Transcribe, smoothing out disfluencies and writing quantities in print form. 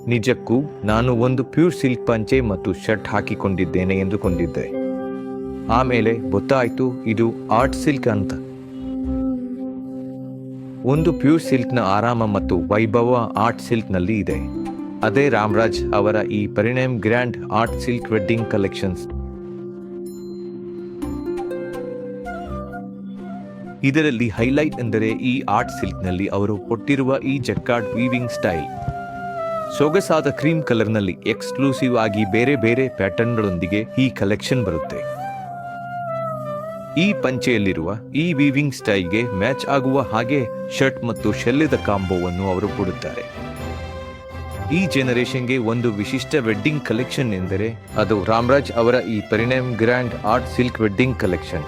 ನಿಜಕ್ಕೂ ನಾನು ಒಂದು ಪ್ಯೂರ್ ಸಿಲ್ಕ್ ಪಂಚೆ ಮತ್ತು ಶರ್ಟ್ ಹಾಕಿಕೊಂಡಿದ್ದೇನೆ ಎಂದುಕೊಂಡಿದ್ದೆ. ಆಮೇಲೆ ಗೊತ್ತಾಯ್ತು ಇದು ಆರ್ಟ್ ಸಿಲ್ಕ್ ಅಂತ. ಒಂದು ಪ್ಯೂರ್ ಸಿಲ್ಕ್ನ ಆರಾಮ ಮತ್ತು ವೈಭವ ಆರ್ಟ್ ಸಿಲ್ಕ್ನಲ್ಲಿ ಇದೆ. ಅದೇ ರಾಮರಾಜ್ ಅವರ ಈ Parinam grand art silk wedding collections. ಇದರಲ್ಲಿ ಹೈಲೈಟ್ ಎಂದರೆ ಈ ಆರ್ಟ್ ಸಿಲ್ಕ್ನಲ್ಲಿ ಅವರು ಕೊಟ್ಟಿರುವ ಈ ಜಕ್ಕಾರ್ಡ್ ವೀವಿಂಗ್ ಸ್ಟೈಲ್. ಸೊಗಸಾದ ಕ್ರೀಮ್ ಕಲರ್ನಲ್ಲಿ ಎಕ್ಸ್ಕ್ಲೂಸಿವ್ ಆಗಿ ಬೇರೆ ಬೇರೆ ಪ್ಯಾಟರ್ನ್ಗಳೊಂದಿಗೆ ಈ ಕಲೆಕ್ಷನ್ ಬರುತ್ತೆ. ಈ ಪಂಚೆಯಲ್ಲಿರುವ ಈ ವೀವಿಂಗ್ ಸ್ಟೈಲ್ಗೆ ಮ್ಯಾಚ್ ಆಗುವ ಹಾಗೆ ಶರ್ಟ್ ಮತ್ತು ಶೆಲ್ಲೆದ ಕಾಂಬೋವನ್ನು ಅವರು ಕೊಡುತ್ತಾರೆ. ಈ ಜನರೇಷನ್ಗೆ ಒಂದು ವಿಶಿಷ್ಟ ವೆಡ್ಡಿಂಗ್ ಕಲೆಕ್ಷನ್ ಎಂದರೆ ಅದು ರಾಮರಾಜ್ ಅವರ ಈ Parinam grand art silk wedding collection.